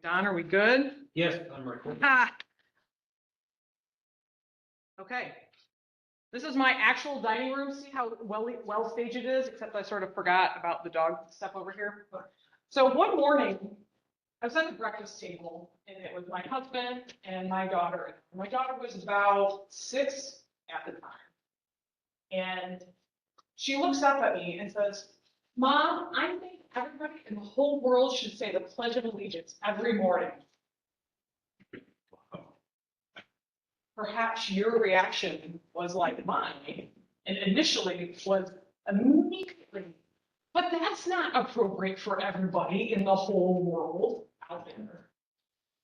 Don, are we good? Yes, I'm recording. Ah. Okay. This is my actual dining room. See how well staged it is, except I sort of forgot about the dog stuff over here. So one morning, I was at the breakfast table, and it was my husband and my daughter. My daughter was about 6 at the time. And she looks up at me and says, "Mom, I think everybody in the whole world should say the Pledge of Allegiance every morning." Perhaps your reaction was like mine, and initially was immediately, but that's not appropriate for everybody in the whole world out there.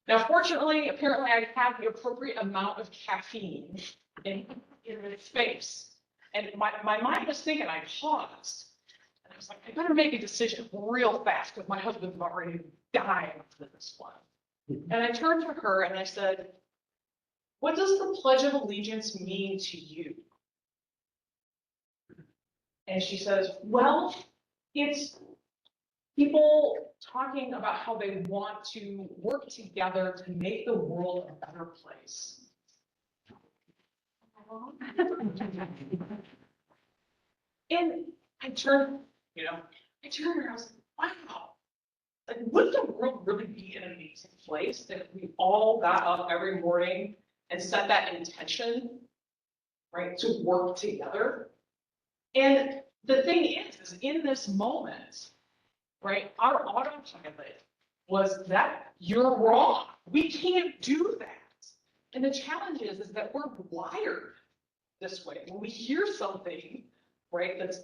Now, fortunately, apparently I have the appropriate amount of caffeine in this space. And my mind was thinking, I paused. And I was like, I better make a decision real fast because my husband's already dying for this one. And I turned to her and I said, "What does the Pledge of Allegiance mean to you?" And she says, "Well, it's people talking about how they want to work together to make the world a better place." And I turned to her, and I was like, wow, like, would the world really be an amazing place if we all got up every morning and set that intention, right, to work together? And the thing is in this moment, right, our autopilot was that you're wrong. We can't do that. And the challenge is that we're wired this way. When we hear something, right, that's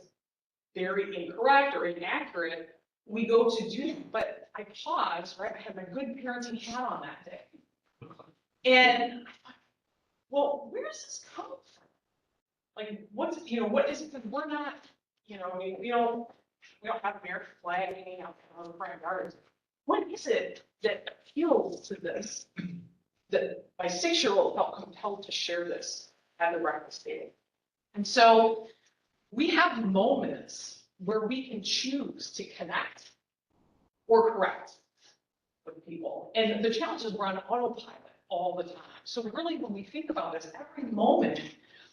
very incorrect or inaccurate, we go to do it. But I paused, right? I had my good parenting hat on that day. And I thought, well, where does this come from? Like, what is it? Because we're not, we don't have American flag hanging out on the front yards. What is it that appeals to this? That my 6-year-old felt compelled to share this at the breakfast table. And so we have moments where we can choose to connect or correct with people. And the challenge is we're on autopilot all the time. So really, when we think about this, every moment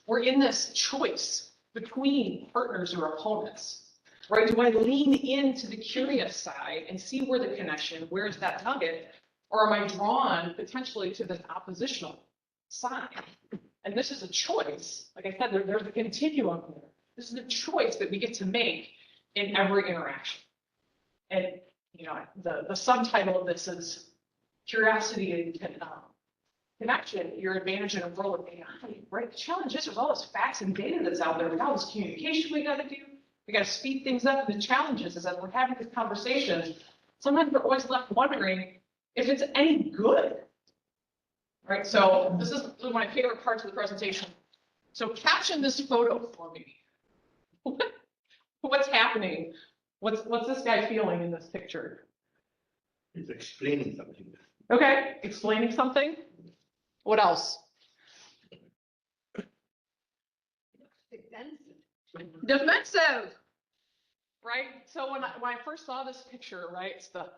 we're in this choice between partners or opponents, right? Do I lean into the curious side and see where the connection, where's that nugget? Or am I drawn potentially to this oppositional side? And this is a choice. Like I said, there's a continuum here. This is a choice that we get to make in every interaction. And the subtitle of this is Curiosity and Connection, Your Advantage in a World of AI, right? The challenge is there's all this facts and data that's out there. We got all this communication we got to do. We got to speed things up. And the challenge is that we're having this conversation. Sometimes we're always left wondering if it's any good, right? So this is one of my favorite parts of the presentation. So caption this photo for me. What's happening? What's this guy feeling in this picture? He's explaining something. Okay, explaining something. What else? Defensive. Right? So when I first saw this picture, right, it's the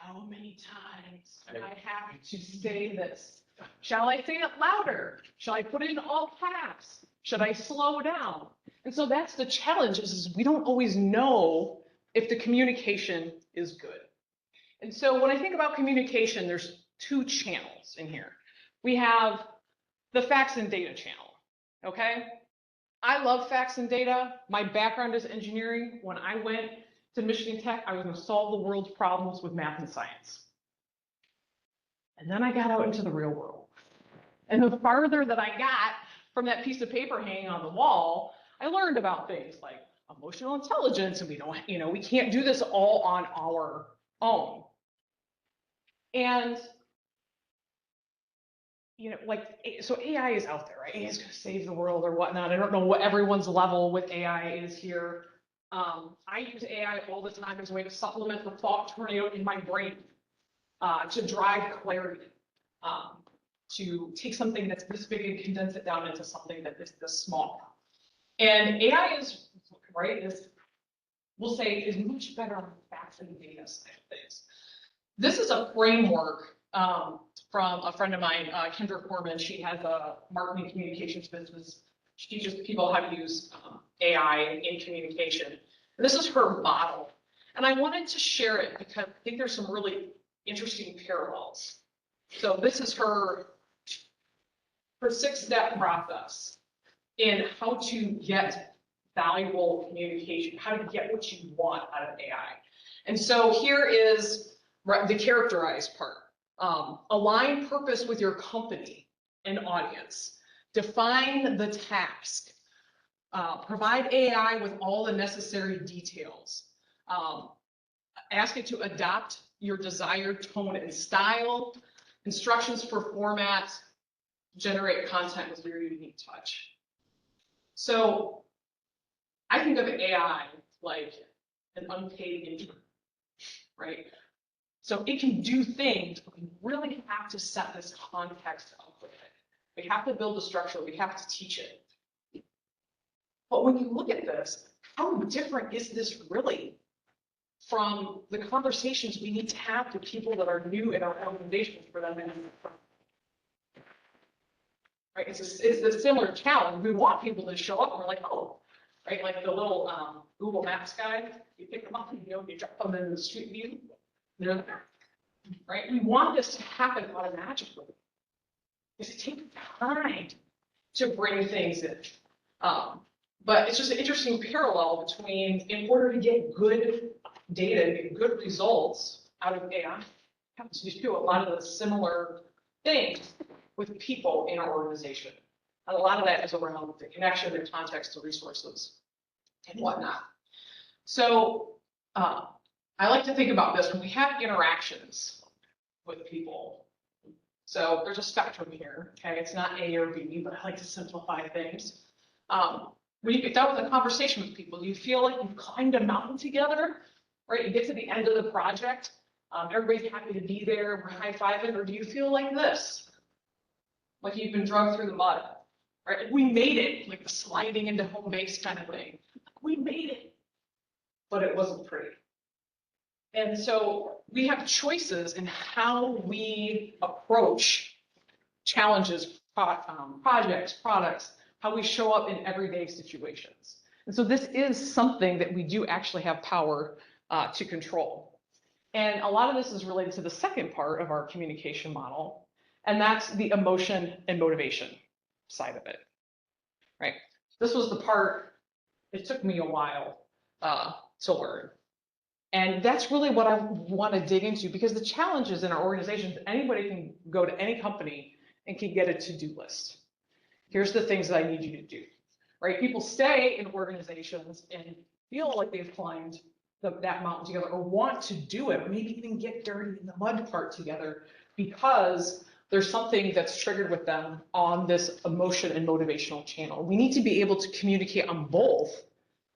how many times do I have to say this? Shall I say it louder? Shall I put it in all caps? Should I slow down? And so that's the challenge is we don't always know if the communication is good. And so when I think about communication, there's 2 channels in here. We have the facts and data channel, okay? I love facts and data. My background is engineering. When I went to Michigan Tech, I was going to solve the world's problems with math and science. And then I got out into the real world. And the farther that I got from that piece of paper hanging on the wall, I learned about things like emotional intelligence, and we can't do this all on our own. And so AI is out there, right? AI is going to save the world or whatnot. I don't know what everyone's level with AI is here. I use AI all the time as a way to supplement the thought tornado in my brain, to drive clarity, to take something that's this big and condense it down into something that is this small. And AI is, right, we'll say is much better on the facts and data side of things. This is a framework from a friend of mine, Kendra Corman. She has a marketing communications business. She teaches people how to use AI in communication. And this is her model. And I wanted to share it because I think there's some really interesting parallels. So this is her 6-step process in how to get valuable communication, how to get what you want out of AI. And so here is the characterize part. Align purpose with your company and audience. Define the task. Provide AI with all the necessary details. Ask it to adopt your desired tone and style. Instructions for format. Generate content with your unique touch. So I think of AI like an unpaid intern, right? So it can do things, but we really have to set this context up with it. We have to build a structure, we have to teach it. But when you look at this, how different is this really from the conversations we need to have with people that are new in our organizations for them to right? It's a similar challenge. We want people to show up and we're like, oh, right? Like the little Google Maps guy, you pick them up and you drop them in the street view, they're there, right? We want this to happen automatically. It takes time to bring things in. But it's just an interesting parallel between, in order to get good data, get good results out of AI, you have to do a lot of the similar things with people in our organization. And a lot of that is around the connection, the context, the resources, and whatnot. So I like to think about this when we have interactions with people. So there's a spectrum here, okay? It's not A or B, but I like to simplify things. When you get done with a conversation with people, do you feel like you've climbed a mountain together, right? You get to the end of the project, everybody's happy to be there, we're high-fiving, or do you feel like this? Like you've been dragged through the mud, right? We made it, like the sliding into home base kind of thing. We made it, but it wasn't pretty. And so we have choices in how we approach challenges, projects, products, how we show up in everyday situations. And so this is something that we do actually have power to control. And a lot of this is related to the second part of our communication model, and that's the emotion and motivation side of it, right? This was the part, it took me a while to learn. And that's really what I want to dig into, because the challenges in our organizations, anybody can go to any company and can get a to-do list. Here's the things that I need you to do, right? People stay in organizations and feel like they've climbed that mountain together, or want to do it, or maybe even get dirty in the mud part together, because there's something that's triggered with them on this emotion and motivational channel. We need to be able to communicate on both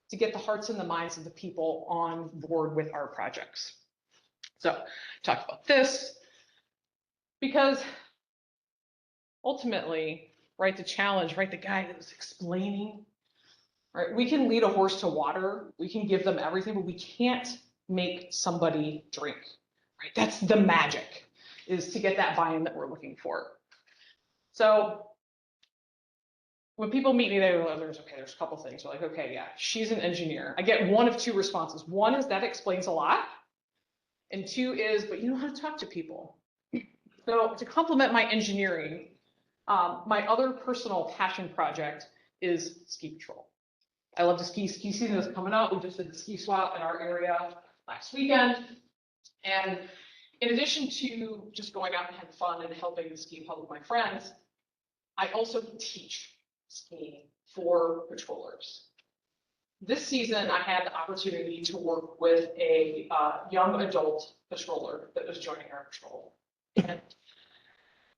to get the hearts and the minds of the people on board with our projects. So talk about this, because ultimately, right, the challenge, right, the guy that was explaining, right, we can lead a horse to water, we can give them everything, but we can't make somebody drink, right? That's the magic, is to get that buy-in that we're looking for. So when people meet me, they go, there's a couple things. They're like, okay, yeah, she's an engineer. I get one of two responses. One is that explains a lot. And two is, but you know how to talk to people. So to complement my engineering, my other personal passion project is ski patrol. I love to ski. Ski season is coming up. We just did the ski swap in our area last weekend. And in addition to just going out and having fun and helping the ski club with my friends, I also teach skiing for patrollers. This season, I had the opportunity to work with a young adult patroller that was joining our patrol. And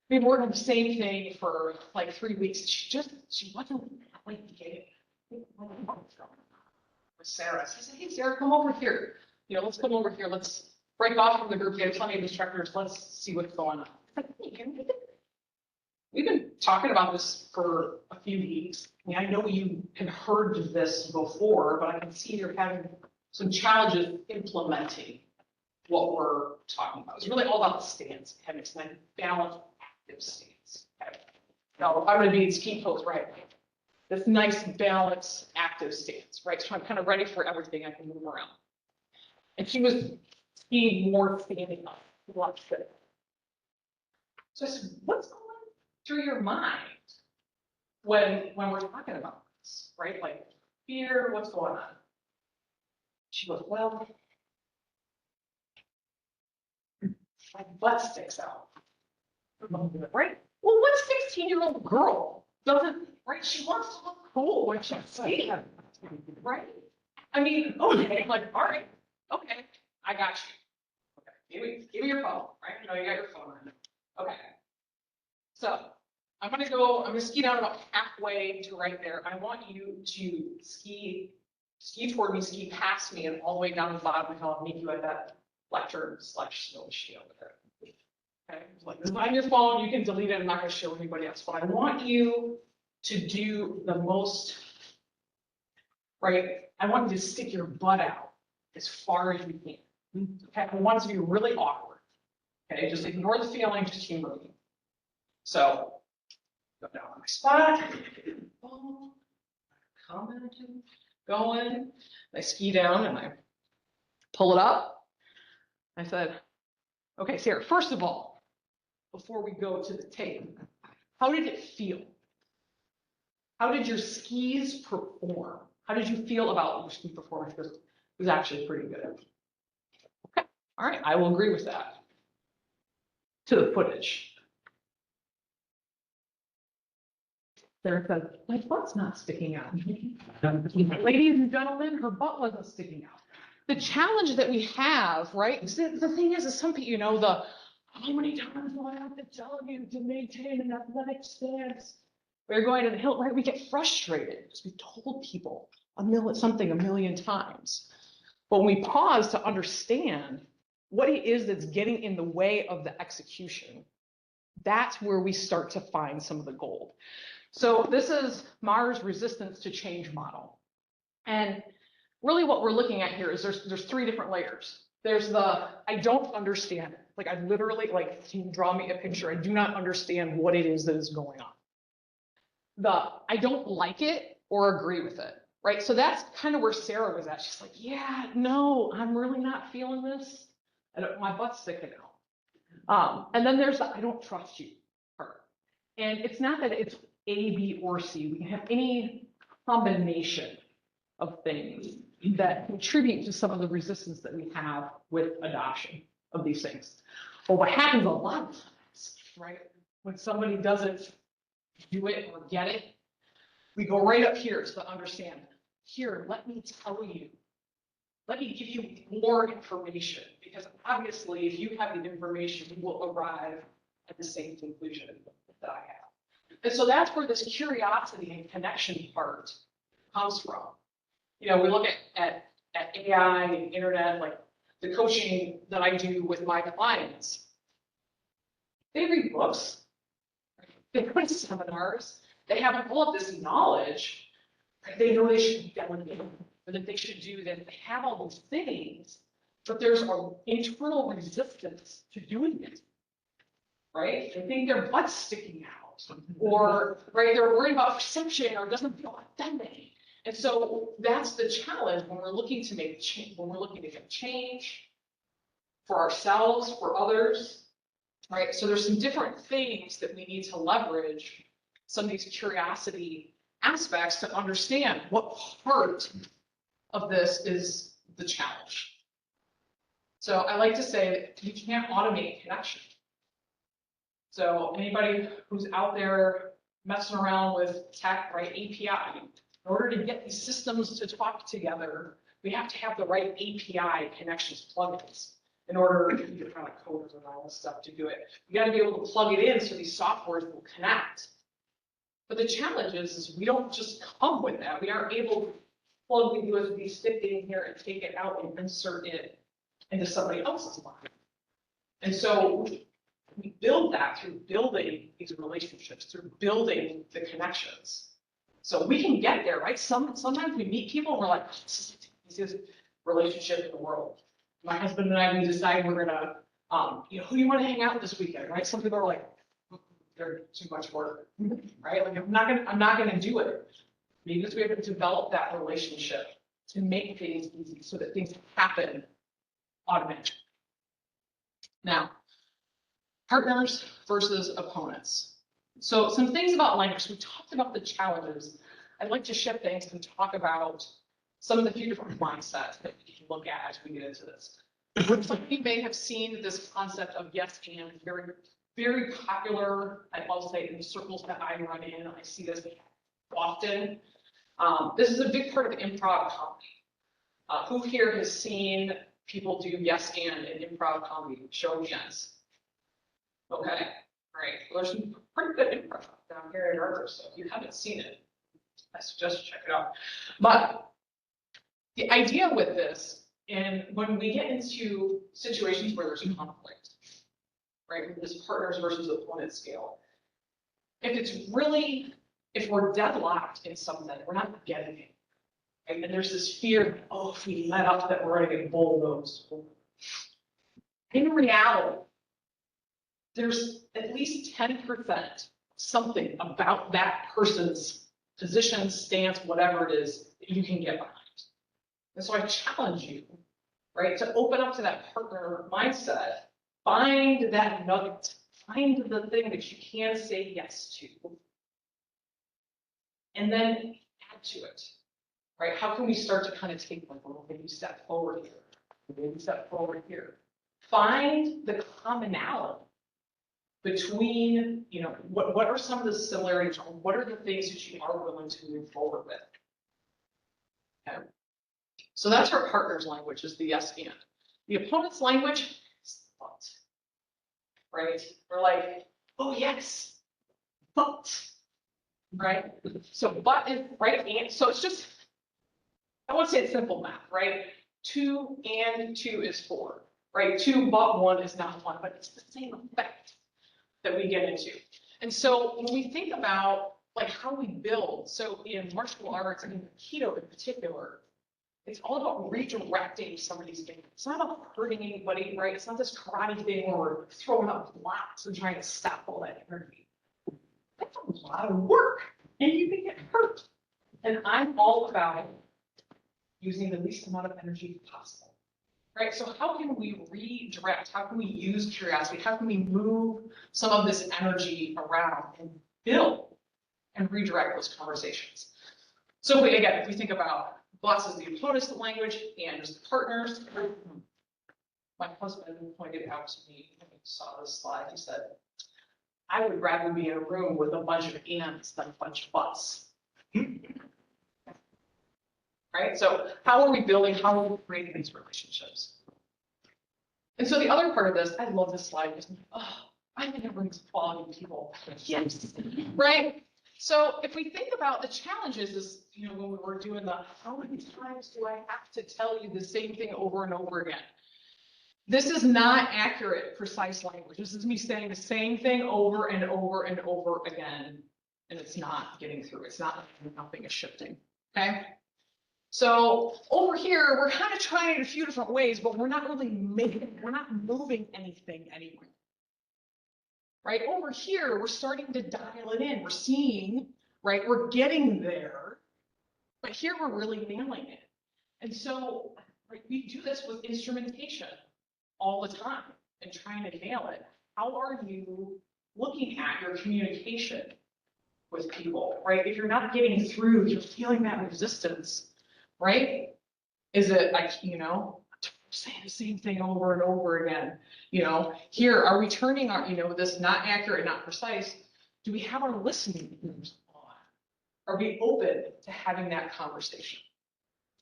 we worked on the same thing for like 3 weeks. She wasn't like to get it. With Sarah. So I said, hey, Sarah, come over here. You know, let's come over here. Let's break off from the group. We have plenty of instructors. Let's see what's going on. I said, hey, we've been talking about this for a few weeks. I mean, I know you had heard this before, but I can see you're having some challenges implementing what we're talking about. It's really all about the stance, having this nice balanced, active stance. Okay? Now, if I'm going to be in ski pose, right? This nice, balanced, active stance, right? So I'm kind of ready for everything. I can move around. And she was skiing more standing up. Watch this. So I said, what's going through your mind when we're talking about this, right? Like fear, what's going on? She goes, well, my butt sticks out. Right? Well, what 16-year-old girl doesn't, right? She wants to look cool when she's skating, right? I mean, okay, like, all right, okay, I got you. Okay, give me your phone, right? I know you got your phone on. Okay. So I'm gonna ski down about halfway to right there. I want you to ski toward me, ski past me, and all the way down to the bottom until I'll meet you at that lecture/snow machine over there. Okay, like this is on your phone, you can delete it, I'm not gonna show anybody else, but I want you to do the most, right? I want you to stick your butt out as far as you can. Okay, I want it to be really awkward. Okay, just ignore the feeling, just keep moving. So, go down on my spot, commenting, going, I ski down and I pull it up. I said, okay, Sarah, first of all, before we go to the tape, how did it feel? How did your skis perform? How did you feel about your ski performance? Because it was actually pretty good. Okay, all right, I will agree with that. To the footage. Sarah says, my butt's not sticking out. Ladies and gentlemen, her butt wasn't sticking out. The challenge that we have, right? The thing is some people, you know, how many times do I have to tell you to maintain an athletic stance? We're going to the hill, right? We get frustrated because we told people something a million times. But when we pause to understand what it is that's getting in the way of the execution, that's where we start to find some of the gold. So this is Mars resistance to change model. And really what we're looking at here is there's three different layers. There's the, I don't understand it. Like I literally, like, can you draw me a picture? I do not understand what it is that is going on. The, I don't like it or agree with it, right? So that's kind of where Sarah was at. She's like, yeah, no, I'm really not feeling this. My butt's sticking out. And then there's the, I don't trust you part. And it's not that it's A, B, or C. We can have any combination of things that contribute to some of the resistance that we have with adoption of these things. But what happens a lot of times, right, when somebody doesn't do it or get it, we go right up here to understand. Here, let me tell you. Let me give you more information, because obviously if you have the information, you will arrive at the same conclusion that I have. And so that's where this curiosity and connection part comes from. You know, we look at AI and internet, like the coaching that I do with my clients. They read books, they go to seminars, they have all of this knowledge, right? They know they should delegate, or that they should do that. They have all those things, but there's an internal resistance to doing it, right? They think their butt's sticking out, or right, they're worried about perception, or it doesn't feel authentic. And so that's the challenge when we're looking to make change, when we're looking to get change for ourselves, for others, right? So there's some different things that we need to leverage some of these curiosity aspects to understand what part of this is the challenge. So I like to say that you can't automate connection. So anybody who's out there messing around with tech, right, API, in order to get these systems to talk together, we have to have the right API connections plugins in order to get kind of coders and all this stuff to do it. You got to be able to plug it in so these softwares will connect. But the challenge is we don't just come with that. We aren't able to plug the USB stick in here and take it out and insert it into somebody else's line. And so we build that through building these relationships, through building the connections. So we can get there, right? Sometimes we meet people and we're like, this is the easiest relationship in the world. My husband and I, we decide we're gonna, who do you want to hang out with this weekend, right? Some people are like, they're too much work, right? Like, I'm not gonna do it. Because we have to develop that relationship to make things easy so that things happen automatically. Now, partners versus opponents. So some things about language. We talked about the challenges. I'd like to shift things and talk about some of the few different mindsets that we can look at as we get into this. Some of you may have seen this concept of yes and, very, very popular, I'll say, in the circles that I run in. I see this often. This is a big part of improv comedy. Who here has seen people do yes and in improv comedy? Show of hands. Okay, great. Well, there's some pretty good improv down here at Arbor, so if you haven't seen it, I suggest you check it out. But the idea with this, and when we get into situations where there's conflict, right, with this partners versus opponent scale, if we're deadlocked in something, we're not getting it. Right? And there's this fear that, oh, if we let up that we're going to get bulldozed. In reality, there's at least 10% something about that person's position, stance, whatever it is, that you can get behind. And so I challenge you, right, to open up to that partner mindset, find that nugget, find the thing that you can say yes to, and then add to it, right? How can we start to kind of take like a little baby step forward here, a baby step forward here? Find the commonality between, what are some of the similarities, or what are the things that you are willing to move forward with? Okay. So that's our partner's language, is the yes and. The opponent's language is but, right? We're like, oh yes, but, right? So but is right, and so it's just, I won't say it's simple math, right? 2 and 2 is 4, right? 2 but 1 is not 1, but it's the same effect that we get into. And so when we think about like how we build, so in martial arts and in Aikido in particular, it's all about redirecting somebody's things. It's not about hurting anybody, right? It's not this karate thing where we're throwing up blocks and trying to stop all that energy. That's a lot of work, and you can get hurt. And I'm all about using the least amount of energy possible, right? So how can we redirect? How can we use curiosity? How can we move some of this energy around and build and redirect those conversations? So if we think about boss is the opponent's language and is the partners. My husband pointed out to me when he saw this slide, he said, I would rather be in a room with a bunch of ands than a bunch of buts. Right? So how are we building, how are we creating these relationships? And so the other part of this, I love this slide, because I'm in a room with quality people. Yes, right? So if we think about the challenges is, when we were doing how many times do I have to tell you the same thing over and over again? This is not accurate, precise language. This is me saying the same thing over and over and over again, and it's not getting through. It's not, nothing is shifting, okay? So over here, we're kind of trying it a few different ways, but we're not really we're not moving anything anywhere. Right over here, we're starting to dial it in. We're seeing, right? We're getting there, but here we're really nailing it. And so right, we do this with instrumentation all the time and trying to nail it. How are you looking at your communication with people, right? If you're not getting through, you're feeling that resistance, right? Is it like, saying the same thing over and over again? Here, are we turning our, this not accurate, not precise? Do we have our listening ears on? Are we open to having that conversation?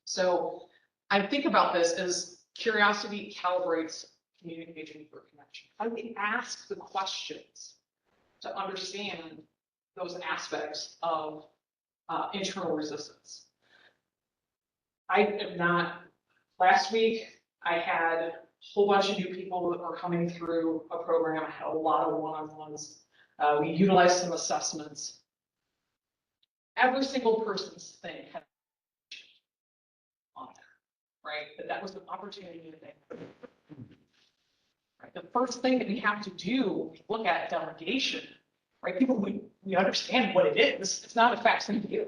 So I think about this as curiosity calibrates communication for connection. How do we ask the questions to understand those aspects of internal resistance? I am not, last week, I had a whole bunch of new people that were coming through a program. I had a lot of one-on-ones. We utilized some assessments. Every single person's thing had on there. right? That was the opportunity that they. Right? The first thing that we have to do, look at delegation, right? People, we understand what it is. It's not a facsimile,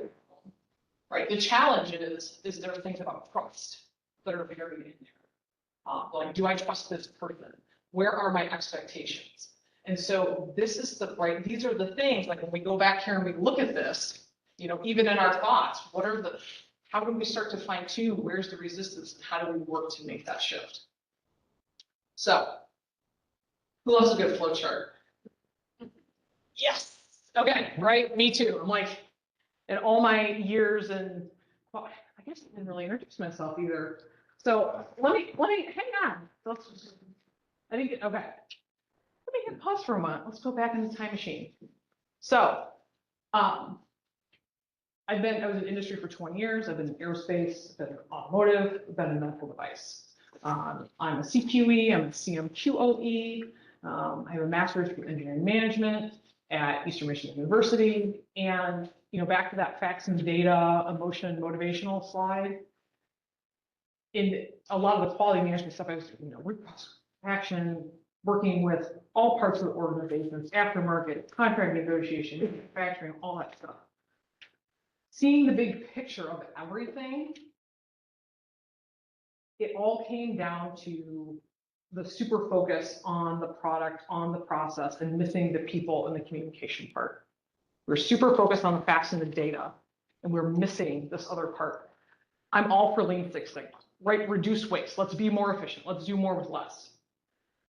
right? The challenge is there are things about trust that are buried in there. Like, do I trust this person? Where are my expectations? And so this is the, right, these are the things, like when we go back here and we look at this, you know, even in our thoughts, how do we start to fine tune? Where's the resistance? And how do we work to make that shift? So, who loves a good flow chart? Yes. Okay, right, me too. I'm like, in all my years and, well, I guess I didn't really introduce myself either. So let me, hang on. I didn't get, okay. Let me hit pause for a moment. Let's go back in the time machine. So, I was in industry for 20 years. I've been in aerospace, I've been in automotive, I've been in medical device. I'm a CQE, I'm a CMQOE. I have a master's in engineering management at Eastern Michigan University. And, you know, back to that facts and data, emotion, motivational slide. In a lot of the quality management stuff, I was, you know, root cause action, working with all parts of the organizations, aftermarket, contract negotiation, manufacturing, all that stuff. Seeing the big picture of everything, it all came down to the super focus on the product, on the process, and missing the people and the communication part. We're super focused on the facts and the data, and we're missing this other part. I'm all for Lean Six Sigma, right? Reduce waste. Let's be more efficient. Let's do more with less.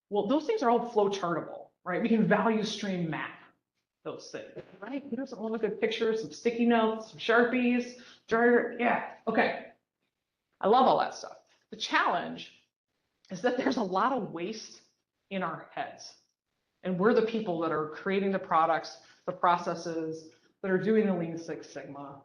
Well, those things are all flow chartable, right? We can value stream map those things, right? Here's all the good pictures, some sticky notes, some Sharpies, yeah, okay. I love all that stuff. The challenge is that there's a lot of waste in our heads. And we're the people that are creating the products, the processes, that are doing the Lean Six Sigma.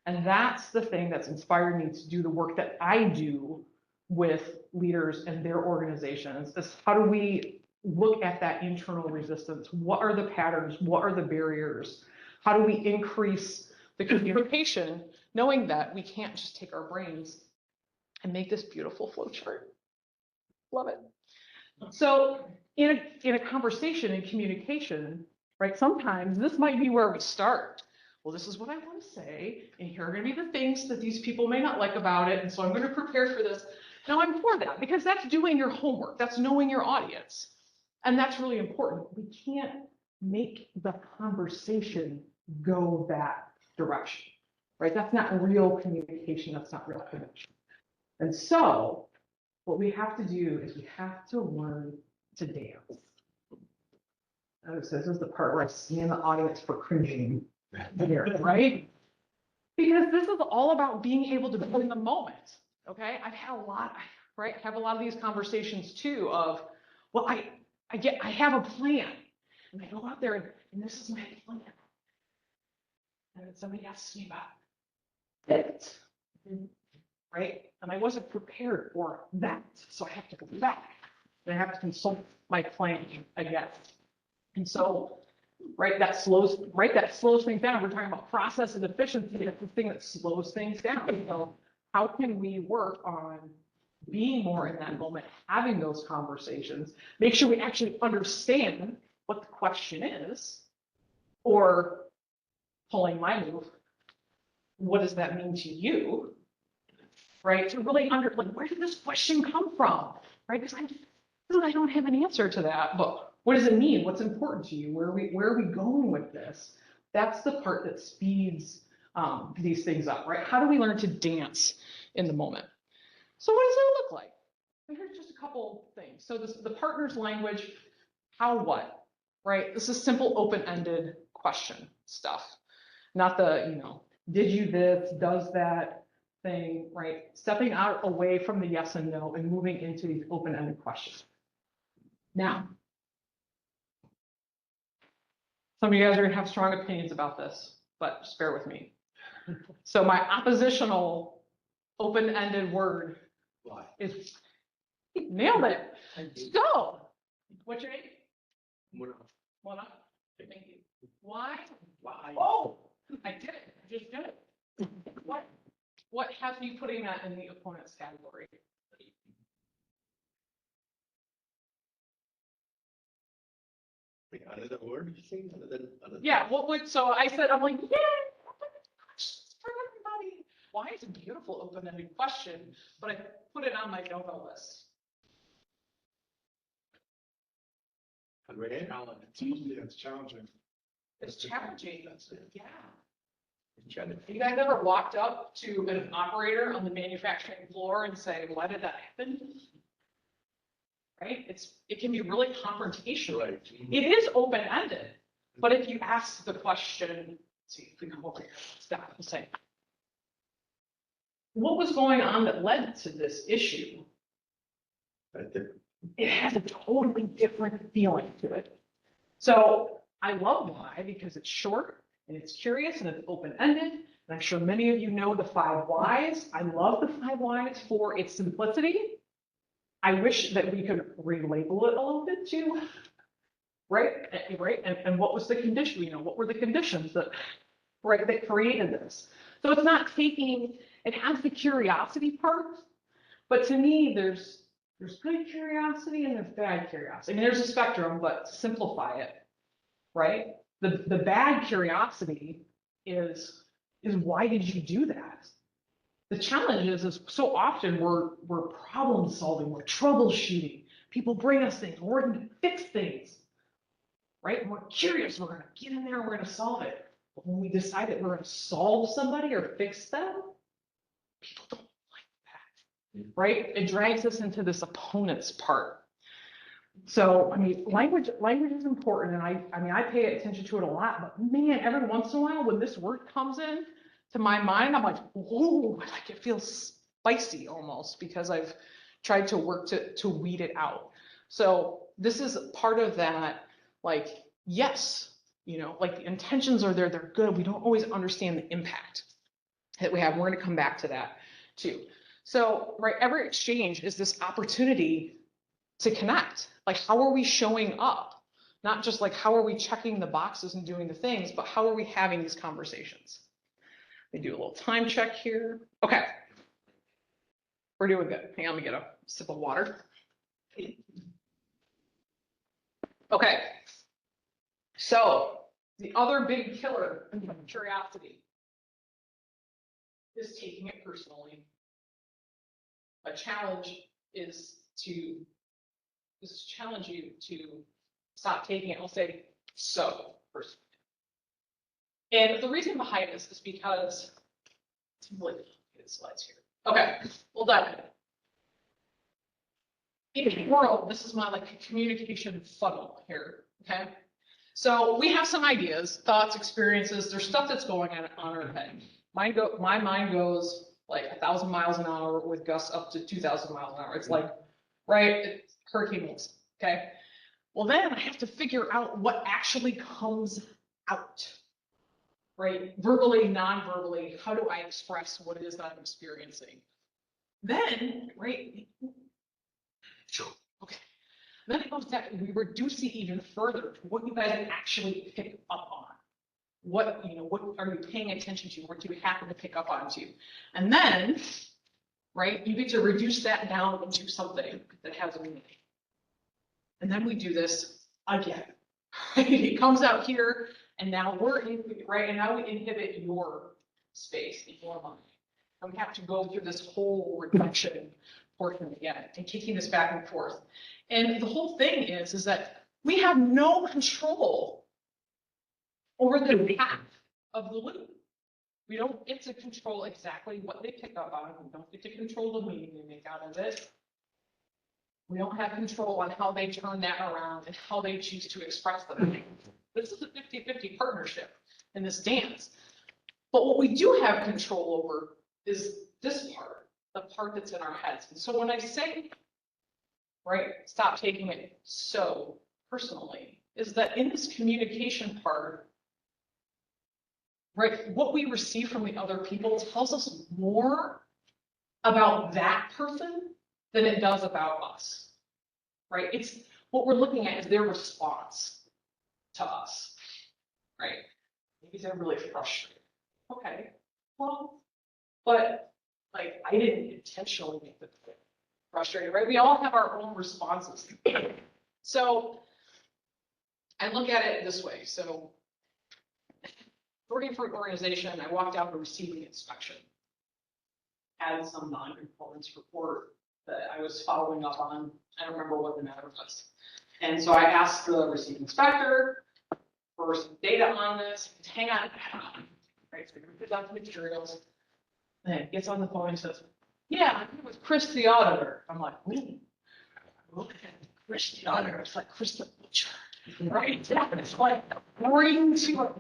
And that's the thing that's inspired me to do the work that I do with leaders and their organizations, is how do we look at that internal resistance? What are the patterns? What are the barriers? How do we increase the communication, knowing that we can't just take our brains and make this beautiful flow chart? Love it. So in a conversation and communication, right, sometimes this might be where we start. Well, this is what I want to say, and here are going to be the things that these people may not like about it, and so I'm going to prepare for this. Now, I'm for that, because that's doing your homework. That's knowing your audience. And that's really important. We can't make the conversation go that direction, right? That's not real communication. That's not real connection. And so what we have to do is we have to learn to dance. So this is the part where I scan the audience for cringing here, right? Because this is all about being able to be in the moment, okay? I've had a lot, right? I have a lot of these conversations too of, well, I have a plan, and I go out there and this is my plan. And then somebody asks me about it, right? And I wasn't prepared for that, so I have to go back and I have to consult my plan again. And so, right, that slows things down. We're talking about process and efficiency. That's the thing that slows things down. So how can we work on being more in that moment, having those conversations, make sure we actually understand what the question is, or pulling my move, what does that mean to you? Right? To really like, where did this question come from? Right? Because I don't have an answer to that, but what does it mean? What's important to you? Where are we going with this? That's the part that speeds these things up, right? How do we learn to dance in the moment? So what does that look like? And here's just a couple things. So the partner's language, how, what, right? This is simple, open-ended question stuff. Not the, you know, did you this, does that thing, right? Stepping out away from the yes and no and moving into these open-ended questions. Now, some of you guys are gonna have strong opinions about this, but just bear with me. So my oppositional open-ended word Why? is, nailed it. So, what's your name? Mona. Thank you. Why? Why? Oh, I did it. I just did it. What has me putting that in the opponent's category? Wait, another word you think, another. Yeah, what would, so I said, I'm like, yeah, for everybody. Why is a beautiful open-ended question, but I put it on my no-go list. Andrea? Yeah, it's challenging. It's challenging, That's it. yeah. Challenge. You guys ever walked up to an operator on the manufacturing floor and say, why did that happen? Right? It can be really confrontational. Right. It is open-ended, but if you ask the question, let's see if we come over here, stop and say, what was going on that led to this issue? I think It has a totally different feeling to it. So I love why, because it's short and it's curious and it's open-ended. And I'm sure many of you know the 5 whys. I love the 5 whys for its simplicity. I wish that we could relabel it a little bit too. Right? Right? And what was the condition? You know, what were the conditions that, right, that created this? So it's not taking, it has the curiosity part, but to me, there's good curiosity and there's bad curiosity. I mean, there's a spectrum, but to simplify it, right? The bad curiosity is why did you do that? The challenge is so often we're problem solving, we're troubleshooting. People bring us things, we're going to fix things, right? And we're curious, we're going to get in there, and we're going to solve it. But when we decide that we're going to solve somebody or fix them, people don't like that, right? It drags us into this opponent's part. So, I mean, language is important, and I mean, I pay attention to it a lot, but man, every once in a while, when this word comes in to my mind, I'm like, ooh, like it feels spicy almost, because I've tried to work to weed it out. So this is part of that, like, yes, you know, like the intentions are there, they're good. We don't always understand the impact that we have. We're going to come back to that too. So, right, every exchange is this opportunity to connect. Like, how are we showing up? Not just like, how are we checking the boxes and doing the things, but how are we having these conversations? Let me do a little time check here. Okay. We're doing good. Hang on, let me get a sip of water. Okay. So the other big killer of curiosity is taking it personally. A challenge is to challenge you to stop taking it. I'll say so personally. And the reason behind this is because it's really complicated slides here. Okay, we'll dive in. In the world, this is my like communication funnel here. Okay. So we have some ideas, thoughts, experiences. There's stuff that's going on our head. My mind goes like 1,000 miles an hour with gusts up to 2,000 miles an hour. It's like, right, it's hurricane winds. Okay. Well, then I have to figure out what actually comes out, right? Verbally, non-verbally, how do I express what it is that I'm experiencing? Then, right? Sure. Okay. Then it goes that we reduce it even further to what you guys actually pick up on. What, you know, what are you paying attention to? What do you happen to pick up onto? And then, right, you get to reduce that down into something that has a meaning. And then we do this again. Right? It comes out here, and now we're in, right, and now we inhibit your space in your mind. And we have to go through this whole reduction portion again and kicking this back and forth. And the whole thing is that we have no control over the path of the loop. We don't get to control exactly what they pick up on. We don't get to control the meaning they make out of it. We don't have control on how they turn that around and how they choose to express them. This is a 50-50 partnership in this dance. But what we do have control over is this part, the part that's in our heads. And so when I say, right, stop taking it so personally, is that in this communication part, right, what we receive from the other people tells us more about that person than it does about us, right? It's what we're looking at is their response to us, right? Maybe they're really frustrated. Okay, well, but like I didn't intentionally make them frustrated, right? We all have our own responses. So I look at it this way. So working for an organization, I walked out of a receiving inspection. Had some non-conformance report that I was following up on. I don't remember what the matter was. And so I asked the receiving inspector for some data on this. Hang on, right? So we put down the materials. And it gets on the phone and says, yeah, it was Kris the auditor. I'm like, really? Look at Kris the auditor. It's like Kris the butcher, right? It's like bring to it,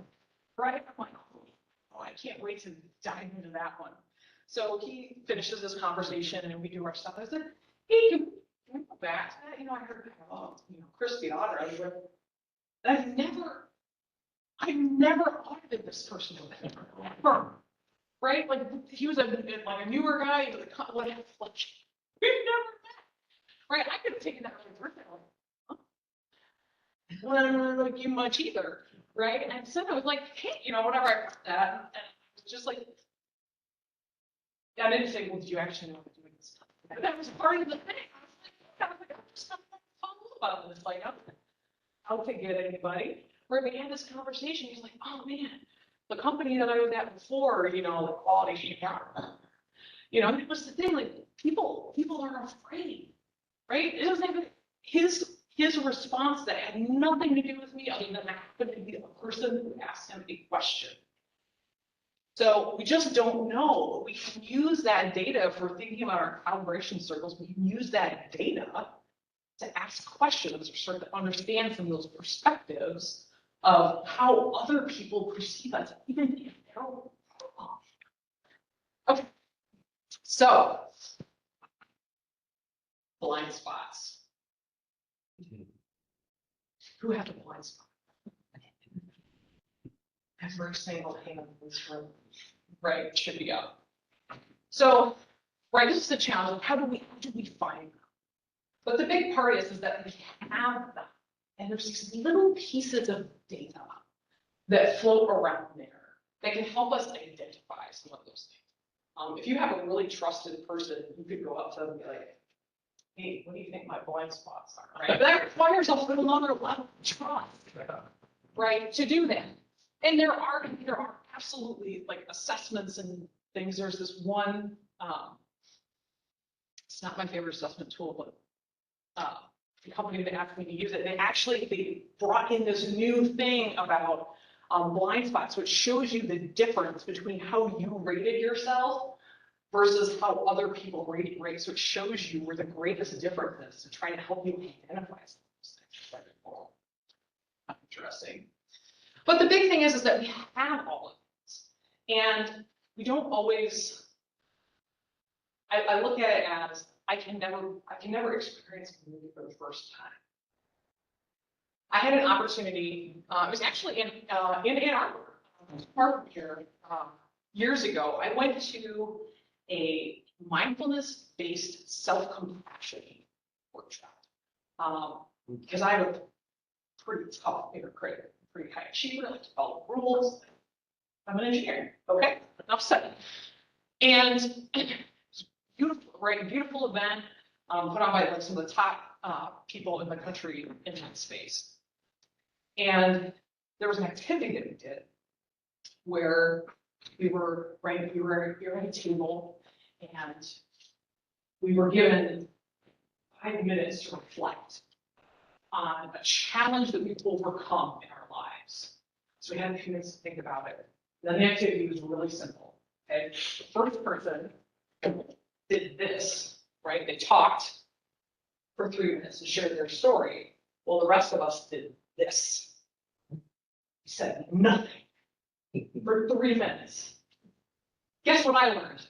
right? I'm like, oh, I can't wait to dive into that one. So he finishes this conversation and we do our stuff. I said, hey, can we go back to that? You know, I heard, Kris the auditor. I was like, I've never audited this person before. Right? Like he was a newer guy, he was we've never met. Right? I could have taken that really personally. Well, I don't like you much either. Right? And so I was like, hey, whatever, I heard that. And it was just like, I didn't say, well, did you actually know I'm doing this stuff? And that was part of the thing. I was like, I'm just gonna follow about this. Like, I'll take it anybody. Where we had this conversation, he's like, oh man, the company that I was at before, the quality and it was the thing, like people are afraid, right? It doesn't even his response that had nothing to do with me other than I happened to be the person who asked him a question. So we just don't know. We can use that data for thinking about our calibration circles. We can use that data to ask questions or start to understand some of those perspectives of how other people perceive us, even if they're wrong. Okay, so blind spots. Who has a blind spot? Every single hand in this room, right, should be up. So, right, this is the challenge. How do we find them? But the big part is that we have them. And there's these little pieces of data that float around there that can help us identify some of those things. If you have a really trusted person, you could go up to them and be like, hey, what do you think my blind spots are, right? But that requires a whole other level of trust, right, to do that. And there are absolutely like assessments and things. There's this one, it's not my favorite assessment tool, but the company that asked me to use it, they brought in this new thing about blind spots, which shows you the difference between how you rated yourself versus how other people rate, so it shows you where the greatest difference is to try to help you identify some of those things. Interesting. But the big thing is that we have all of this, and we don't always. I look at it as I can never experience a movie for the first time. I had an opportunity. It was actually in Ann Arbor, here, years ago. I went to a mindfulness-based self-compassion workshop because I have a pretty tough inner critic, pretty high achiever, I like to follow rules. I'm an engineer. Okay, enough said. And beautiful, right? Beautiful event put on by like some of the top people in the country in that space. And there was an activity that we did where we were at a table and we were given 5 minutes to reflect on a challenge that we've overcome in our lives. So we had a few minutes to think about it. And then the activity was really simple. Okay, the first person did this, right? They talked for 3 minutes and shared their story. Well, the rest of us did this. We said nothing for 3 minutes. Guess what I learned?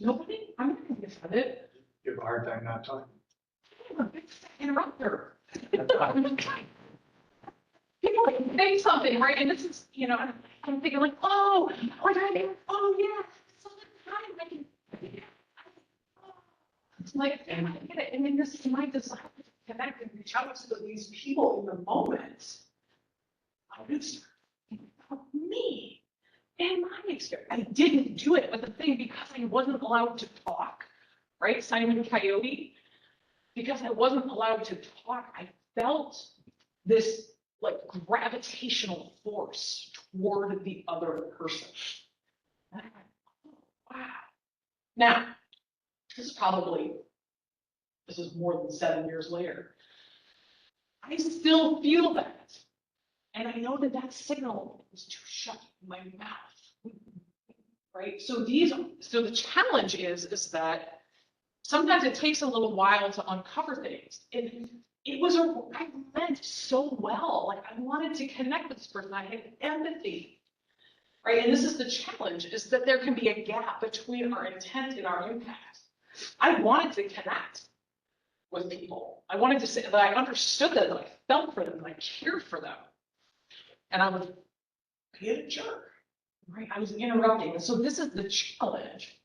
Nobody? I'm not going to get offended. Give a hard time not talking. I'm a big interrupter. People can say something, right? And this is, I'm thinking like, oh yeah, so time I can. It's like, and I get it. And then this is my desire to connect and reach out to these people in the moment. I was me and my experience. I didn't do it, but the thing, because I wasn't allowed to talk, right? Simon Coyote. because I wasn't allowed to talk, I felt this like gravitational force toward the other person. And I'm like, oh, wow. Now, this is more than 7 years later. I still feel that. And I know that that signal is to shut my mouth. Right? So the challenge is that sometimes it takes a little while to uncover things. And I meant so well. Like I wanted to connect with this person. I had empathy. Right? And this is the challenge, is that there can be a gap between our intent and our impact. I wanted to connect with people. I wanted to say that I understood them, that I felt for them, that I cared for them. And I was being a jerk, right? I was interrupting. And so this is the challenge,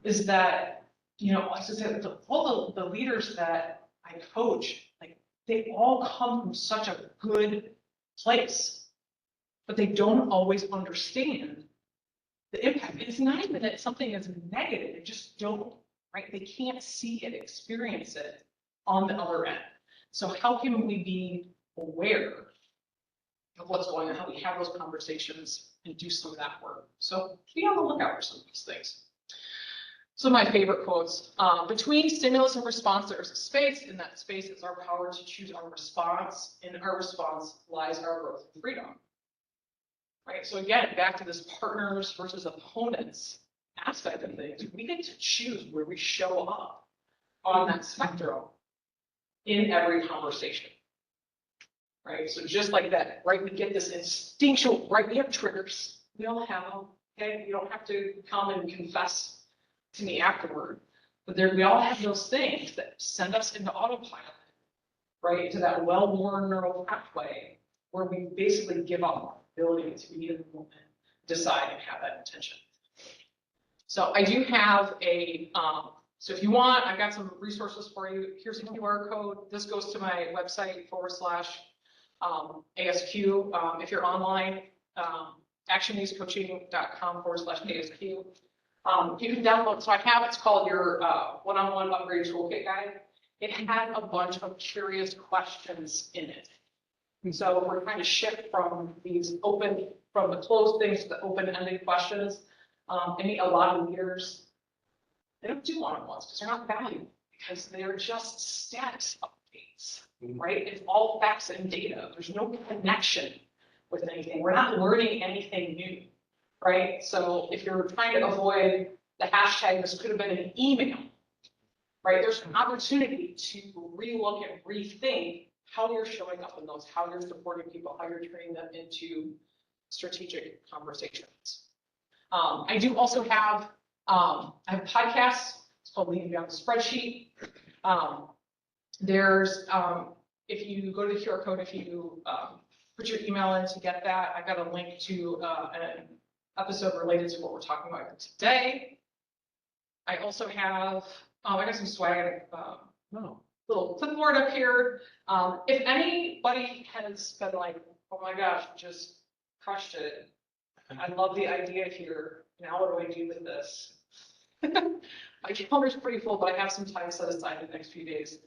is that, like I said, all the leaders that I coach, like they all come from such a good place, but they don't always understand the impact. It's not even that something is negative, they just don't, right? They can't see it, experience it on the other end. So how can we be aware of what's going on, how we have those conversations and do some of that work? So be on the lookout for some of these things. So my favorite quotes, between stimulus and response, there's a space. In that space is our power to choose our response. In our response lies our growth and freedom. Right, so again, back to this partners versus opponents aspect of things, we get to choose where we show up on that spectrum in every conversation. Right, so just like that, right, we get this instinctual, right, we have triggers, we all have them, okay, you don't have to come and confess to me afterward, but we all have those things that send us into autopilot, right, to that well-worn neural pathway where we basically give up our ability to be in the moment, decide, and have that intention. So I do have so if you want, I've got some resources for you. Here's a QR code. This goes to my website /ASQ. If you're online, actionnewscoaching.com/ASQ. You can download, so I have, it's called your one-on-one upgrade toolkit guide. It had a bunch of curious questions in it. And so we're trying to shift from the closed things to the open-ended questions. I meet a lot of leaders, they don't do one-on-ones because they're not valued, because they're just status updates, right? It's all facts and data. There's no connection with anything. We're not learning anything new, right? So if you're trying to avoid the hashtag, this could have been an email, right? There's an opportunity to relook and rethink how you're showing up in those, how you're supporting people, how you're turning them into strategic conversations. I do also have, I have a podcast. It's called Leading Beyond the Spreadsheet. If you go to the QR code, if you put your email in to get that, I've got a link to an episode related to what we're talking about today. I also have, I got some swag, little clipboard up here. If anybody has been like, oh my gosh, just crushed it. I love the idea here. Now what do I do with this? My calendar's pretty full, but I have some time set aside in the next few days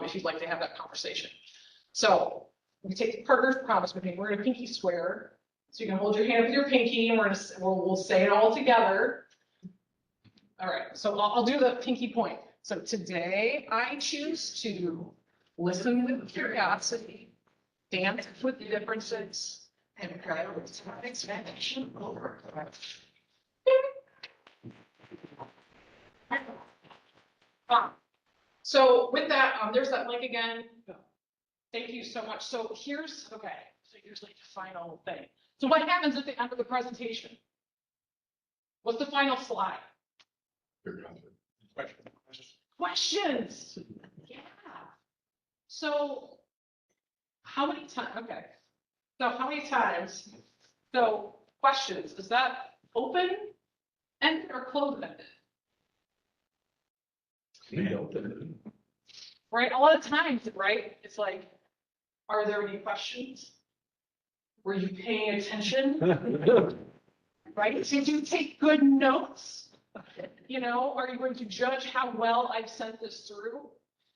if you'd like to have that conversation. So we take the partner's promise with me. We're in a pinky swear. So you can hold your hand with your pinky and we'll say it all together. All right, so I'll do the pinky point. So today I choose to listen with curiosity, dance with the differences, and prioritize expansion over growth. So with that, there's that link again. Thank you so much. So here's like the final thing. So what happens at the end of the presentation? What's the final slide? Questions. Yeah. So how many times? Okay. So how many times? So questions, is that open-ended or closed-ended? Right, a lot of times, right, it's like, are there any questions? Were you paying attention? Right, did you take good notes? Are you going to judge how well I've sent this through?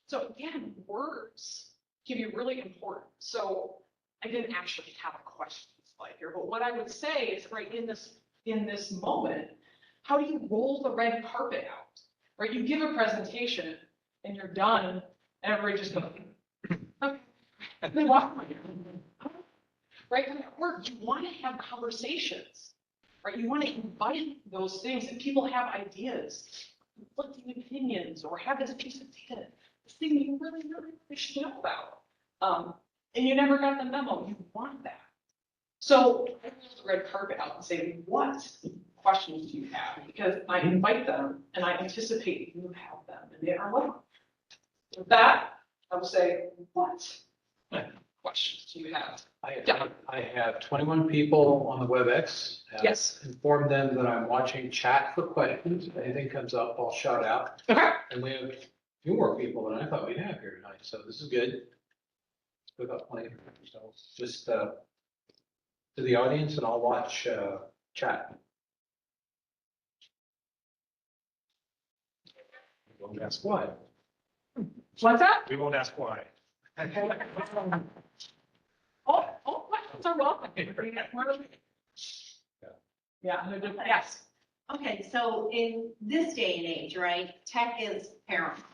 So again, words can be really important. So I didn't actually have a question slide here, but what I would say is right in this moment, how do you roll the red carpet out? Right? You give a presentation and you're done, and everybody just goes, okay. And they walk away. Right? And at work, you want to have conversations. Right? You want to invite those things, and people have ideas, conflicting opinions, or have this piece of data, this thing you really should know about. And you never got the memo. You want that. So I roll the red carpet out and say, what questions do you have? Because I invite them and I anticipate you have them, and they are welcome. With that, I will say, what questions do you have? I have 21 people on the WebEx. Yes. Informed them that I'm watching chat for questions. If anything comes up, I'll shout out. Okay. And we have a few more people than I thought we'd have here tonight, so this is good. We've got plenty. So just to the audience, and I'll watch chat. We won't ask why. What's that? We won't ask why. All questions are welcome. Yeah, no, yes. Okay, so in this day and age, right, tech is paramount.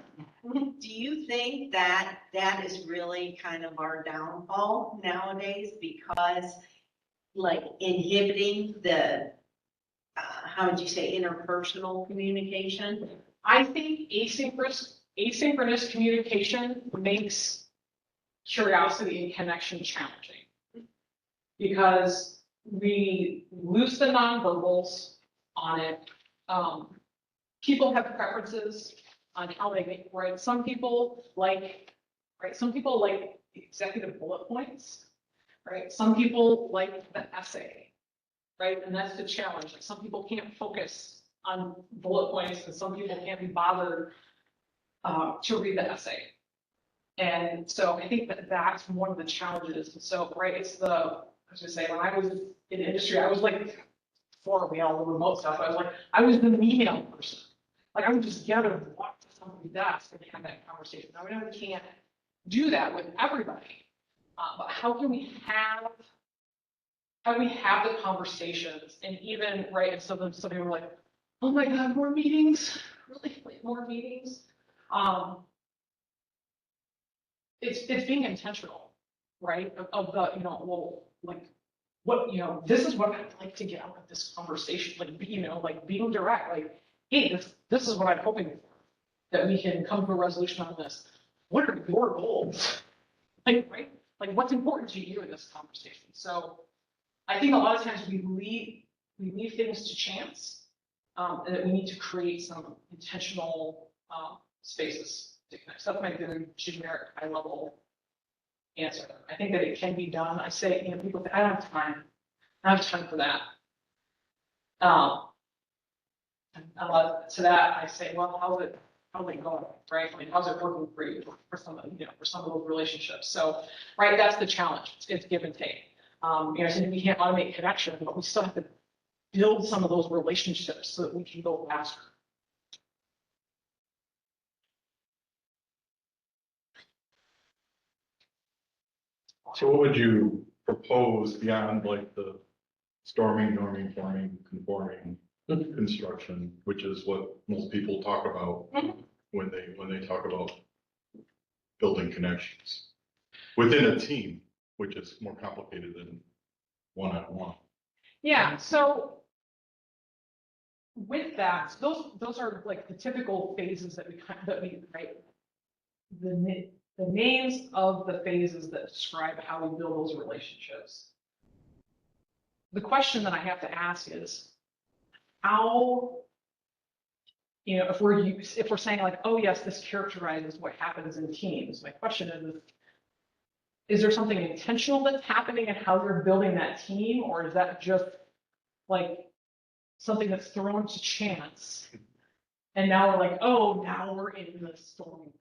Do you think that that is really kind of our downfall nowadays because like inhibiting the, how would you say, interpersonal communication? I think asynchronous communication makes curiosity and connection challenging. Because we lose the nonverbals on it. People have preferences on how they make, right? Some people like executive bullet points, right? Some people like the essay, right? And that's the challenge. Like, some people can't focus on bullet points, and some people can't be bothered to read the essay. And so I think that that's one of the challenges. And so, right, it's I was gonna say, when I was in industry, I was like, before we all the remote stuff, I was the email person. Like, I would just get up and walk to somebody's desk and have that conversation. Now, we know we can't do that with everybody. But how can we have the conversations? And even, right, and so then some people were like, oh my God, more meetings, really, like, more meetings. It's being intentional, right? Of the, well, like, what, this is what I'd like to get out of this conversation, like, like being direct, like, hey, this is what I'm hoping for, that we can come to a resolution on this. What are your goals? Like, right? Like, what's important to you in this conversation? So I think a lot of times we leave things to chance, and that we need to create some intentional spaces to connect. So that's my very generic, high level answer. I think that it can be done. I say, people say, I don't have time. I don't have time for that. And a lot to that, I say, well, how's it going, right? I mean, how's it working for you for some of those relationships? So, right, that's the challenge. It's give and take. So we can't automate connection, but we still have to build some of those relationships so that we can go faster. So what would you propose beyond like the storming, norming, forming, conforming construction, which is what most people talk about when they talk about building connections within a team, which is more complicated than one-on-one. Yeah, so with that, those are like the typical phases that we right. The names of the phases that describe how we build those relationships. The question that I have to ask is, how, if we're saying like, oh yes, this characterizes what happens in teams. My question is there something intentional that's happening in how you're building that team, or is that just like something that's thrown to chance? And now we're like, oh, now we're in the storm.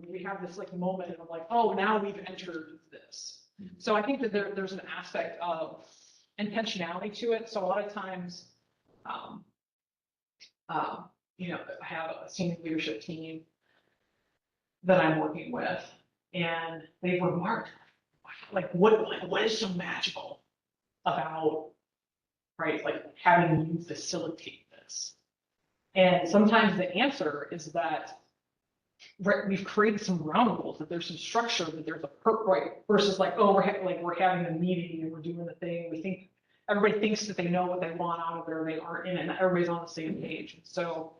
We have this like moment of like, oh, now we've entered this. So I think that there's an aspect of intentionality to it. So a lot of times, I have a senior leadership team. that I'm working with, and they've remarked, like, what is so magical about, right, like having you facilitate this? And sometimes the answer is that we've created some ground rules, that there's some structure, that there's a right, versus like, oh, we're having a meeting and we're doing the thing. We think everybody thinks that they know what they want out of it, or they aren't in it, and everybody's on the same page. So,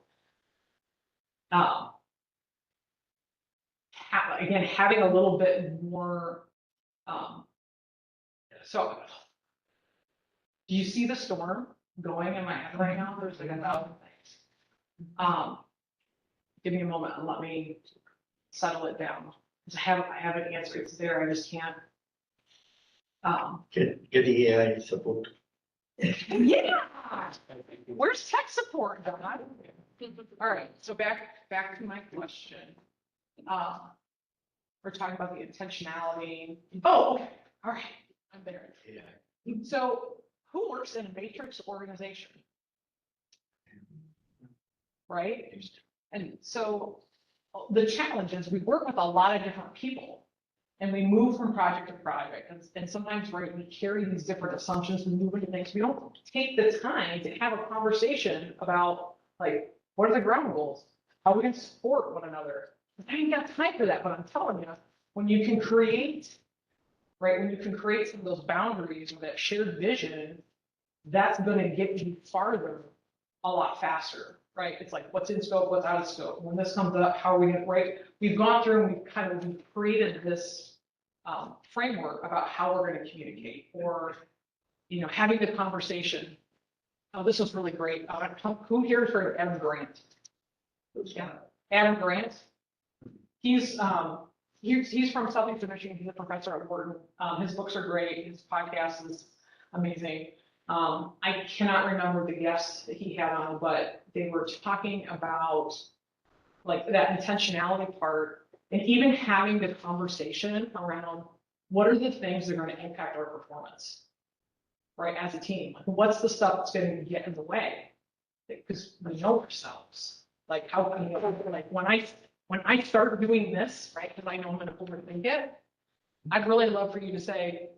again, having a little bit more, so do you see the storm going in my head right now? There's like 1,000 things. Give me a moment and let me settle it down. Because I have an answer. It's there. I just can't. Get the AI support. Yeah. Where's tech support, Don? All right. So back to my question. We're talking about the intentionality. Oh, okay. All right. I'm there. Yeah. So who works in a matrix organization? Right? And so the challenge is we work with a lot of different people and we move from project to project. And sometimes, right, we carry these different assumptions, we move into things. We don't take the time to have a conversation about, like, what are the ground rules? How are we going to support one another? I ain't got time for that, but I'm telling you, when you can create, right, when you can create some of those boundaries or that shared vision, that's going to get you farther a lot faster, right? It's like, what's in scope, what's out of scope. When this comes up, how are we going to, right? We've gone through and we've created this framework about how we're going to communicate, or, you know, having the conversation. Oh, this was really great. Who here has heard of Adam Grant? Yeah, Adam Grant. He's from Southeastern Michigan. He's a professor at Wharton. His books are great. His podcast is amazing. I cannot remember the guests that he had on, but they were talking about like that intentionality part, and even having the conversation around what are the things that are going to impact our performance, right, as a team. Like, what's the stuff that's going to get in the way? Because we know ourselves. Like, how can you, like, when I start doing this, right, because I know I'm going to overthink it, I'd really love for you to say,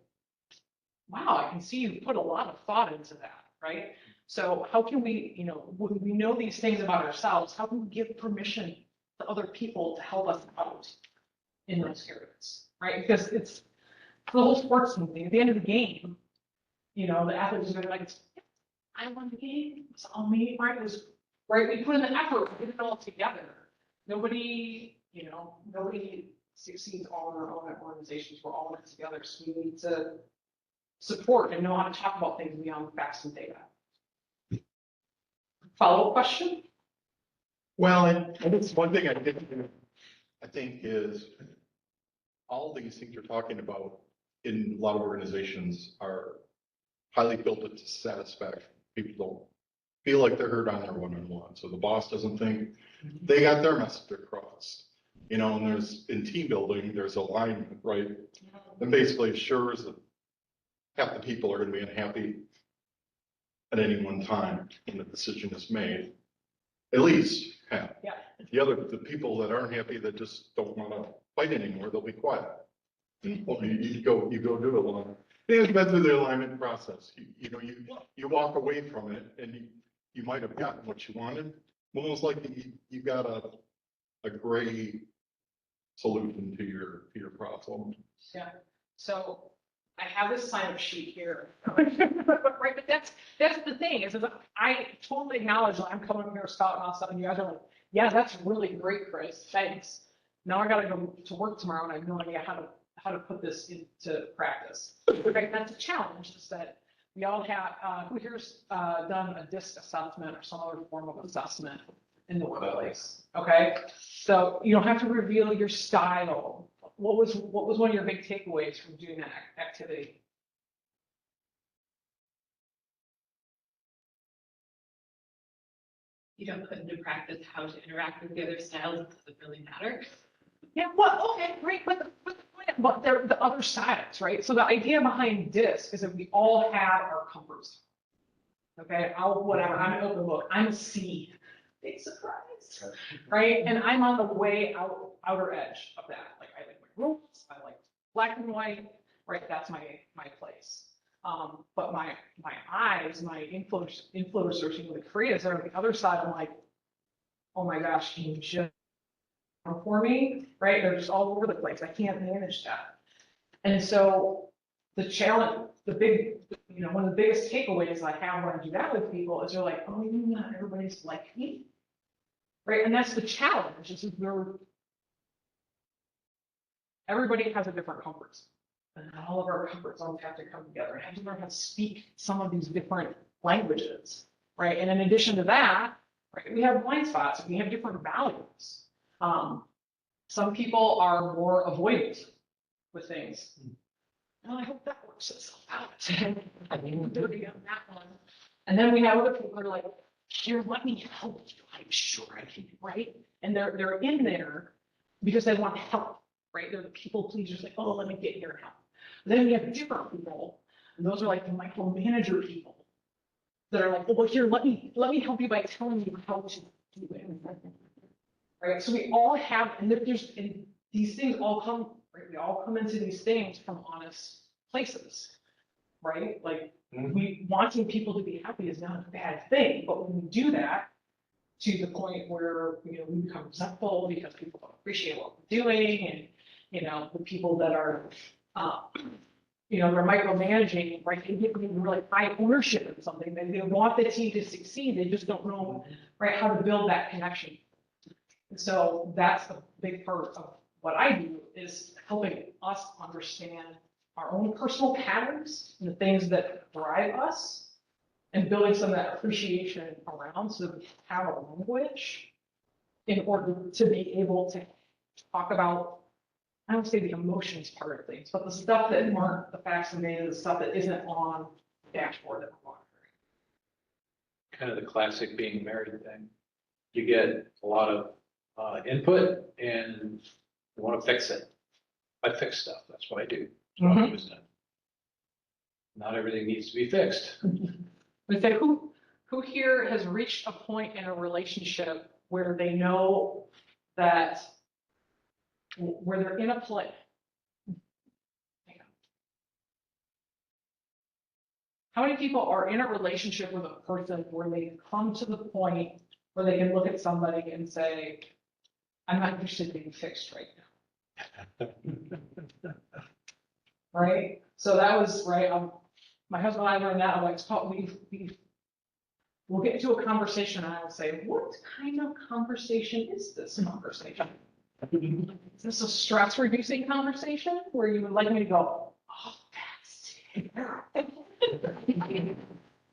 wow, I can see you put a lot of thought into that, right? So how can we, you know, when we know these things about ourselves, how can we give permission to other people to help us out in those areas, right? Because it's the whole sports thing. At the end of the game, you know, the athletes are gonna be like, I won the game, it's all me, right? It was, right, we put in the effort, we did it all together. Nobody, you know, nobody succeeds all in their own organizations. We're all in it together, so we need to support and know how to talk about things beyond facts and data. Follow-up question? Well, and it's one thing I think is all these things you're talking about in a lot of organizations are highly filtered to satisfaction. People don't feel like they're heard on their one-on-one. So the boss doesn't think they got their message across. You know, and there's, in team building, there's alignment, right? And basically assures that half the people are going to be unhappy at any one time when the decision is made. At least half. Yeah. The people that aren't happy, that just don't want to fight anymore, they'll be quiet. Well, you go do it long. It's been through the alignment process. You walk away from it and you might have gotten what you wanted. Almost like you got a gray solution to your problem. Yeah. So I have this sign-up sheet here. Right, but that's the thing, is that I totally acknowledge that I'm coming here spouting off stuff, and you guys are like, yeah, that's really great, Kris. Thanks. Now I gotta go to work tomorrow and I have no idea how to put this into practice. Right, that's a challenge, is that we all have, who here's done a DISC assessment or some other form of assessment in the workplace? Okay, so you don't have to reveal your style. What was one of your big takeaways from doing that activity? You don't put into practice how to interact with the other styles. Does it really matter? Yeah, well, okay, great, but they're the other styles, right? So the idea behind DISC is that we all have our comfort zone. Okay, whatever, I'm an open book, I'm a C, big surprise, right? And I'm on the way out outer edge of that. Like I like my rules, I like black and white, right? That's my place. But my eyes, my influencers, you know, the creatives are on the other side. I'm like, oh my gosh, can you just for me, right? They're just all over the place. I can't manage that. And so the challenge, the big, you know, one of the biggest takeaways I have when I do that with people is they're like, oh, not everybody's like me. Right? And that's the challenge, is everybody has a different comfort zone. And not all of our comfort zones have to come together and have to learn how to speak some of these different languages. Right? And in addition to that, right, we have blind spots, we have different values. Some people are more avoidant with things. Well, I hope that works itself out. I mean, we're dirty on that one. And then we have other people that are like, here, let me help you. I'm sure I can, right? And they're in there because they want help, right? They're the people pleasers, like, oh, let me get here and help. Then we have different people, and those are like the micromanager people that are like, oh, well, here, let me help you by telling you how to do it. Right? So we all have, and these things all come, right? We all come into these things from honest places, right? Like we wanting people to be happy is not a bad thing, but when we do that to the point where, you know, we become resentful because people don't appreciate what we're doing, and, you know, the people that are, you know, they're micromanaging, right? They get really high ownership of something. They want the team to succeed. They just don't know, right, how to build that connection. And so that's a big part of what I do, is helping us understand our own personal patterns and the things that drive us, and building some of that appreciation around so that we have a language in order to be able to talk about, I don't say the emotions part of things, but the stuff that aren't the facts and data, the stuff that isn't on the dashboard that we're monitoring. Kind of the classic being married thing. You get a lot of input and you want to fix it. I fix stuff. That's what I do. That's what I've always done. Not everything needs to be fixed. But say, who here has reached a point in a relationship where they know that, where they're in a place? How many people are in a relationship with a person where they come to the point where they can look at somebody and say, I'm not interested in being fixed right now? Right? So that was, right, my husband and I learned that. I'm like, we'll get into a conversation and I will say, what kind of conversation is this conversation? Is this a stress reducing conversation where you would like me to go, oh, that's terrible.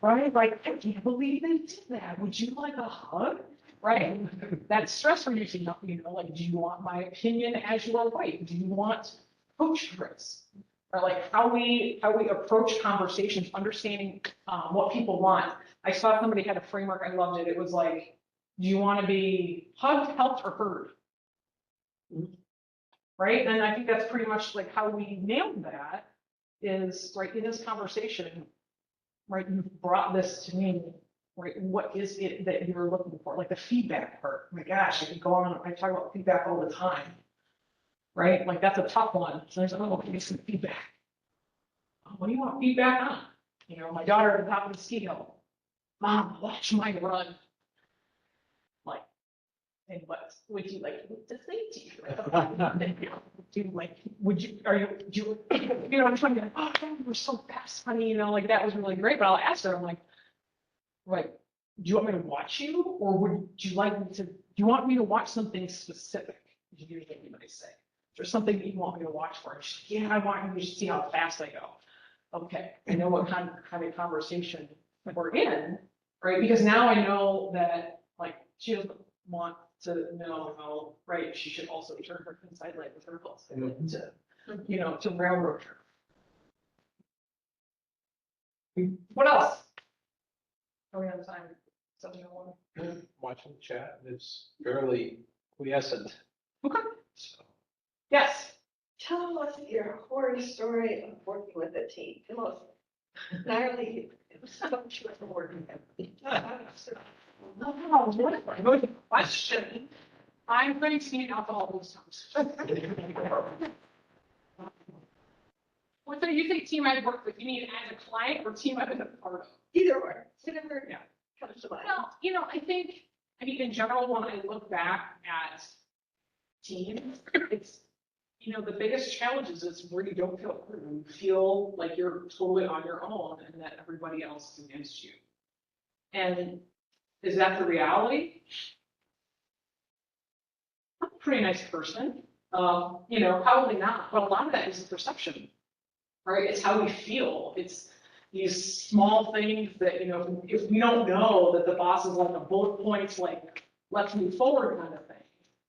Right? Like, I can't believe they did that. Would you like a hug? Right? That's stress reducing, you know, like, do you want my opinion as your wife? Do you want coach Kris? Or like how we approach conversations, understanding what people want. I saw somebody had a framework, I loved it. It was like, do you want to be hugged, helped, or heard? Right? And I think that's pretty much like how we nailed that, is right in this conversation, right? You brought this to me, right? What is it that you're looking for? Like the feedback part. Oh my gosh, I could go on, I talk about feedback all the time. Right? Like that's a tough one. So there's, oh, give me some feedback. Oh, what do you want feedback on? You know, my daughter at the top of the ski hill. Mom, watch my run. Like, and what would you like me to say to you? Do you like, would you, are you, do you know, I'm trying to be like, oh, you were so fast, honey, you know, like that was really great. But I'll ask her, I'm like, do you want me to watch you, or would you like me to, do you want me to watch something specific? Did you hear anybody say? Is there something that you want me to watch for? She's like, yeah, I want you to see how fast I go. Okay, I know what kind of conversation we're in, right? Because now I know that, like, she doesn't want to know how, right, she should also turn her inside leg with her pulse to, you know, to railroad her. What else? Are we on time? 7:01. Watching the chat, it's fairly quiescent. Okay. So, Yes. Tell us your horror story of working with a team. The most gnarly, sumptuous working. Oh, what a good question. I'm pretty seen alcohol those times. What do you think team I've worked with? You mean as a client or team I've been a part of? Either or, whatever Yeah. comes to mind. Well, I mean, in general, when I look back at teams, it's, the biggest challenges is where you don't feel heard, you feel like you're totally on your own and that everybody else is against you. And is that the reality? I'm a pretty nice person, probably not, but a lot of that is perception, right? It's how we feel. It's these small things that, if we don't know that the boss is like a bullet points, like, let's move forward kind of thing,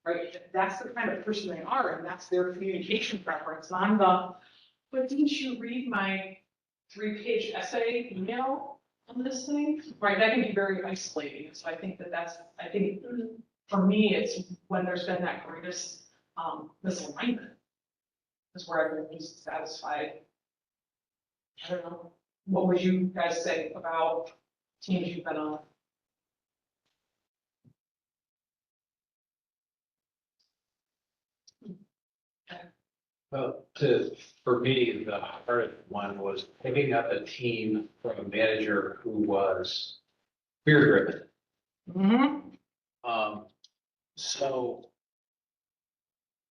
right? That's the kind of person they are, and that's their communication preference. And I'm but didn't you read my 3-page essay email on this thing? Right, that can be very isolating. So I think I think for me, it's when there's been that greatest misalignment is where I've been least satisfied. I don't know. What would you guys say about teams you've been on? Well, for me, the hardest one was picking up a team from a manager who was fear driven. So,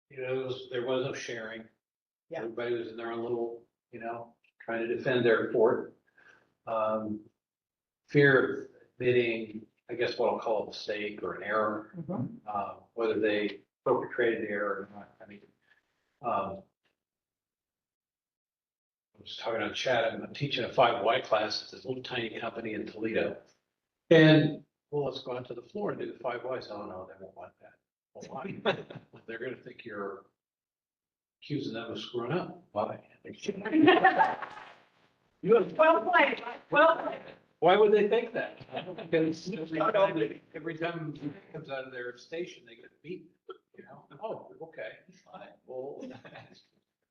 there was no sharing. Yeah. Everybody was in their own little, trying to defend their fort. Fear of admitting, I guess what I'll call a mistake or an error, whether they perpetrated the error or not. I mean, I was talking on chat, I'm teaching a 5Y class at this little tiny company in Toledo. And, well, let's go out to the floor and do the 5Ys. Oh, no, they won't want that. Well, why? They're gonna think you're accusing them of screwing up. Why? Well played, well played. Why would they think that? Because every time it comes out of their station, they get beaten, Oh, okay, fine. Well,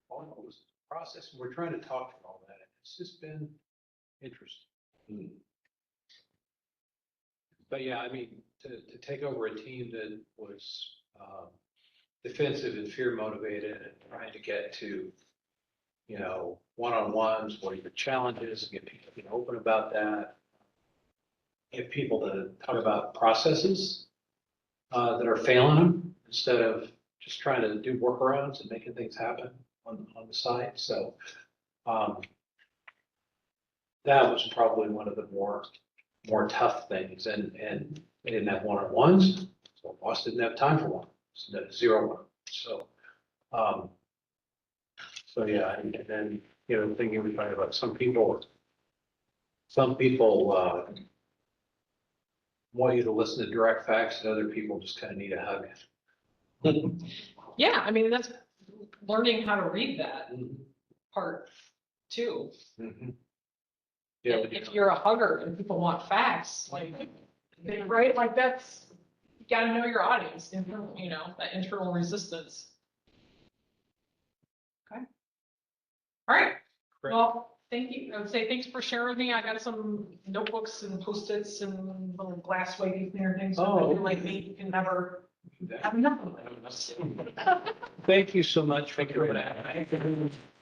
all it was process. We're trying to talk through all that. It's just been interesting. But yeah, I mean, to take over a team that was defensive and fear motivated and trying to get to, one-on-ones, what are your challenges, get people to be open about that. Get people to talk about processes that are failing them instead of just trying to do workarounds and making things happen on the side. So that was probably one of the more tough things. And they didn't have one-on-ones, so boss didn't have time for one. So that 0-1. So yeah, and then thinking about some people want you to listen to direct facts, and other people just kind of need a hug. Yeah, I mean, that's learning how to read that part too. Yeah, And if you're a hugger and people want facts, right, that's, you gotta know your audience, and that internal resistance. Okay. All right, Great. well, thank you. I would say thanks for sharing with me. I got some notebooks and Post-its and little glass wavy there and things. So Oh, if you're like me, you can never have enough of them. Thank you so much for doing that.